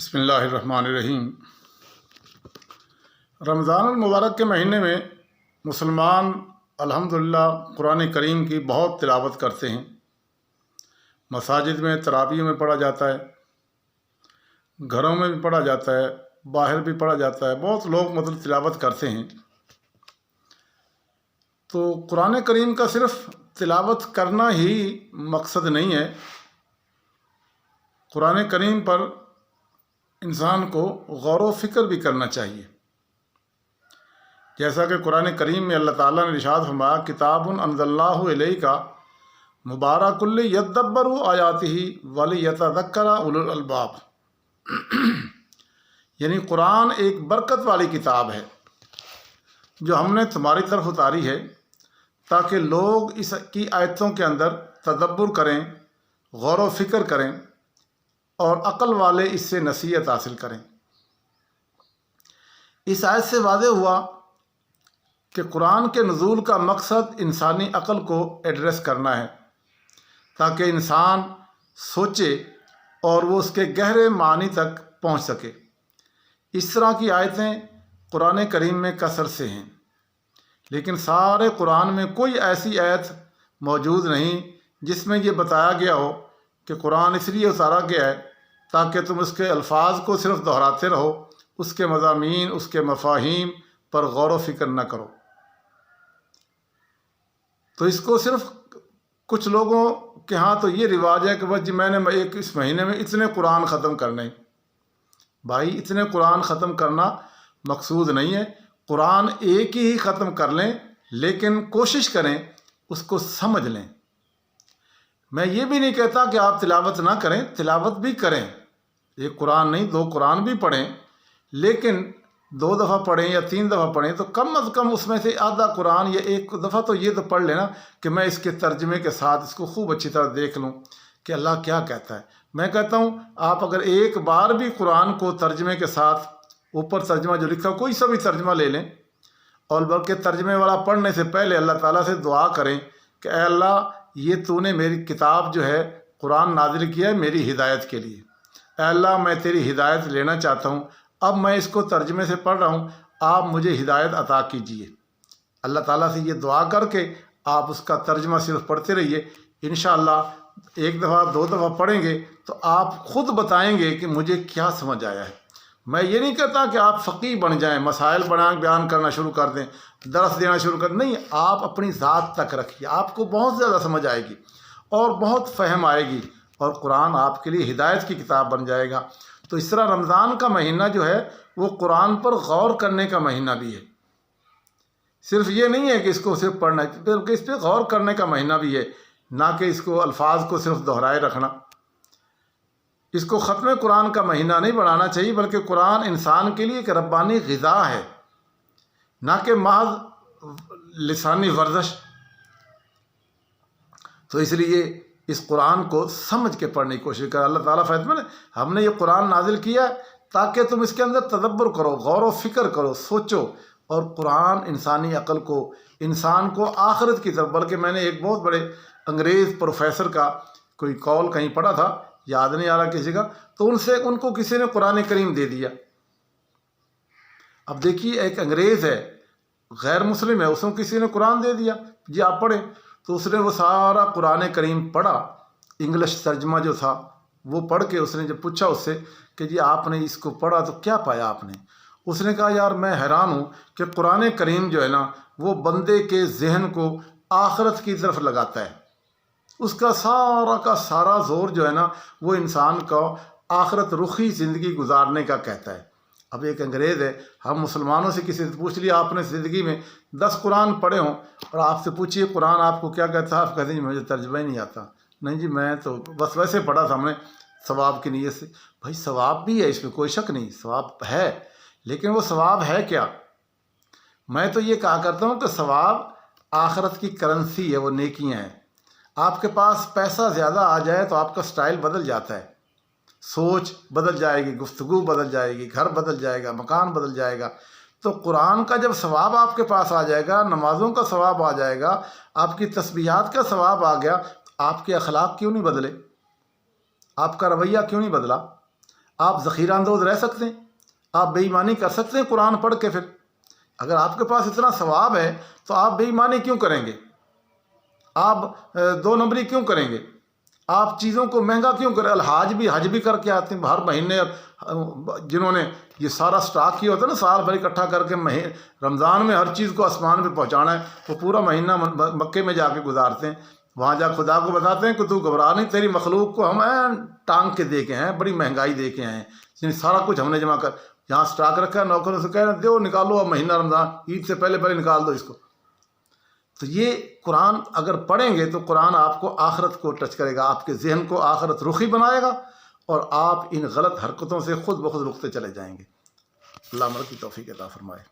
بسم اللہ الرحمن الرحیم۔ رمضان المبارک کے مہینے میں مسلمان الحمدللہ قرآن کریم کی بہت تلاوت کرتے ہیں۔ مساجد میں تراویح میں پڑھا جاتا ہے، گھروں میں بھی پڑھا جاتا ہے، باہر بھی پڑھا جاتا ہے، بہت لوگ تلاوت کرتے ہیں۔ تو قرآن کریم کا صرف تلاوت کرنا ہی مقصد نہیں ہے، قرآن کریم پر انسان کو غور و فکر بھی کرنا چاہیے۔ جیسا کہ قرآن کریم میں اللہ تعالیٰ نے ارشاد فرمایا، کتاب انزلناہ الیک مبارک لیدبروا آیاتہ ولیتذکر اولو الالباب، یعنی قرآن ایک برکت والی کتاب ہے جو ہم نے تمہاری طرف اتاری ہے تاکہ لوگ اس کی آیتوں کے اندر تدبر کریں، غور و فکر کریں اور عقل والے اس سے نصیحت حاصل کریں۔ اس آیت سے واضح ہوا کہ قرآن کے نزول کا مقصد انسانی عقل کو ایڈریس کرنا ہے تاکہ انسان سوچے اور وہ اس کے گہرے معنی تک پہنچ سکے۔ اس طرح کی آیتیں قرآن کریم میں کثرت سے ہیں، لیکن سارے قرآن میں کوئی ایسی آیت موجود نہیں جس میں یہ بتایا گیا ہو کہ قرآن اس لیے اتارا گیا ہے تاکہ تم اس کے الفاظ کو صرف دہراتے رہو، اس کے مضامین، اس کے مفاہیم پر غور و فکر نہ کرو۔ تو اس کو صرف کچھ لوگوں کے ہاں تو یہ رواج ہے کہ بس جی میں نے اس مہینے میں اتنے قرآن ختم کرنے۔ بھائی اتنے قرآن ختم کرنا مقصود نہیں ہے، قرآن ایک ہی ختم کر لیں، لیکن کوشش کریں اس کو سمجھ لیں۔ میں یہ بھی نہیں کہتا کہ آپ تلاوت نہ کریں، تلاوت بھی کریں، ایک قرآن نہیں 2 قرآن بھی پڑھیں، لیکن 2 دفعہ پڑھیں یا 3 دفعہ پڑھیں تو کم از کم اس میں سے آدھا قرآن یا 1 دفعہ تو یہ تو پڑھ لینا کہ میں اس کے ترجمے کے ساتھ اس کو خوب اچھی طرح دیکھ لوں کہ اللہ کیا کہتا ہے۔ میں کہتا ہوں آپ اگر ایک بار بھی قرآن کو ترجمے کے ساتھ، اوپر ترجمہ جو لکھا کوئی سا بھی ترجمہ لے لیں، اور بلکہ ترجمے والا پڑھنے سے پہلے اللہ تعالیٰ سے دعا کریں کہ اے اللہ یہ تو نے میری کتاب جو ہے قرآن نازل کیا ہے میری ہدایت کے لیے، اے اللہ میں تیری ہدایت لینا چاہتا ہوں، اب میں اس کو ترجمے سے پڑھ رہا ہوں، آپ مجھے ہدایت عطا کیجیے۔ اللہ تعالیٰ سے یہ دعا کر کے آپ اس کا ترجمہ صرف پڑھتے رہیے، انشاءاللہ 1 دفعہ 2 دفعہ پڑھیں گے تو آپ خود بتائیں گے کہ مجھے کیا سمجھ آیا ہے۔ میں یہ نہیں کہتا کہ آپ فقیہ بن جائیں، مسائل بیان کرنا شروع کر دیں، درس دینا شروع کر دیں، نہیں، آپ اپنی ذات تک رکھیے، آپ کو بہت زیادہ سمجھ آئے گی اور بہت فہم آئے گی اور قرآن آپ کے لیے ہدایت کی کتاب بن جائے گا۔ تو اس طرح رمضان کا مہینہ جو ہے وہ قرآن پر غور کرنے کا مہینہ بھی ہے، صرف یہ نہیں ہے کہ اس کو صرف پڑھنا ہے، بلکہ اس پہ غور کرنے کا مہینہ بھی ہے، نہ کہ اس کو الفاظ کو صرف دہرائے رکھنا۔ اس کو ختم قرآن کا مہینہ نہیں بنانا چاہیے، بلکہ قرآن انسان کے لیے ایک ربانی غذا ہے، نہ کہ محض لسانی ورزش۔ تو اس لیے اس قرآن کو سمجھ کے پڑھنے کی کوشش کریں۔ اللہ تعالیٰ فرماتا ہے ہم نے یہ قرآن نازل کیا ہے تاکہ تم اس کے اندر تدبر کرو، غور و فکر کرو، سوچو، اور قرآن انسانی عقل کو، انسان کو آخرت کی طرف، بلکہ میں نے ایک بہت بڑے انگریز پروفیسر کا کوئی قول کہیں پڑھا تھا، یاد نہیں آ رہا کسی کا، تو ان کو کسی نے قرآن کریم دے دیا۔ اب دیکھیے ایک انگریز ہے، غیر مسلم ہے، اس کو کسی نے قرآن دے دیا، جی آپ پڑھیں، تو اس نے وہ سارا قرآن کریم پڑھا، انگلش ترجمہ جو تھا وہ پڑھ کے اس نے جب پوچھا اس سے کہ جی آپ نے اس کو پڑھا تو کیا پایا آپ نے؟ اس نے کہا یار میں حیران ہوں کہ قرآن کریم جو ہے نا وہ بندے کے ذہن کو آخرت کی طرف لگاتا ہے، اس کا سارا زور جو ہے نا وہ انسان کو آخرت رخی زندگی گزارنے کا کہتا ہے۔ اب ایک انگریز ہے، ہم مسلمانوں سے کسی سے پوچھ لیا آپ نے زندگی میں 10 قرآن پڑھے ہوں اور آپ سے پوچھیے قرآن آپ کو کیا کہتا ہے، آپ کہتے ہیں مجھے ترجمہ ہی نہیں آتا، نہیں جی میں تو بس ویسے پڑھا تھا ہم نے ثواب کی نیت سے۔ بھائی ثواب بھی ہے، اس میں کوئی شک نہیں، ثواب ہے، لیکن وہ ثواب ہے کیا؟ میں تو یہ کہا کرتا ہوں کہ ثواب آخرت کی کرنسی ہے، وہ نیکیاں ہیں۔ آپ کے پاس پیسہ زیادہ آ جائے تو آپ کا سٹائل بدل جاتا ہے، سوچ بدل جائے گی، گفتگو بدل جائے گی، گھر بدل جائے گا، مکان بدل جائے گا۔ تو قرآن کا جب ثواب آپ کے پاس آ جائے گا، نمازوں کا ثواب آ جائے گا، آپ کی تسبیحات کا ثواب آ گیا، آپ کے اخلاق کیوں نہیں بدلے؟ آپ کا رویہ کیوں نہیں بدلا؟ آپ ذخیرہ اندوز رہ سکتے ہیں؟ آپ بے ایمانی کر سکتے ہیں قرآن پڑھ کے؟ پھر اگر آپ کے پاس اتنا ثواب ہے تو آپ بے ایمانی کیوں کریں گے؟ آپ دو نمبری کیوں کریں گے؟ آپ چیزوں کو مہنگا کیوں کریں؟ الحاج بھی حج بھی کر کے آتے ہیں ہر مہینے، جنہوں نے یہ سارا سٹاک کیا ہوتا ہے نا سال بھر اکٹھا کر کے، رمضان میں ہر چیز کو آسمان پہ پہنچانا ہے، وہ پورا مہینہ مکے میں جا کے گزارتے ہیں، وہاں جا خدا کو بتاتے ہیں کہ تو گھبرا نہیں، تیری مخلوق کو ہم ٹانگ کے دے کے ہیں، بڑی مہنگائی دے کے ہیں، یعنی سارا کچھ ہم نے جمع کر یہاں سٹاک رکھا ہے، نوکروں سے کہہ رہے ہیں دیو نکالو اب مہینہ رمضان عید سے پہلے پہلے نکال دو اس کو۔ تو یہ قرآن اگر پڑھیں گے تو قرآن آپ کو آخرت کو ٹچ کرے گا، آپ کے ذہن کو آخرت رخی بنائے گا، اور آپ ان غلط حرکتوں سے خود بخود رکتے چلے جائیں گے۔ اللہ عمل کی توفیق عطا فرمائے۔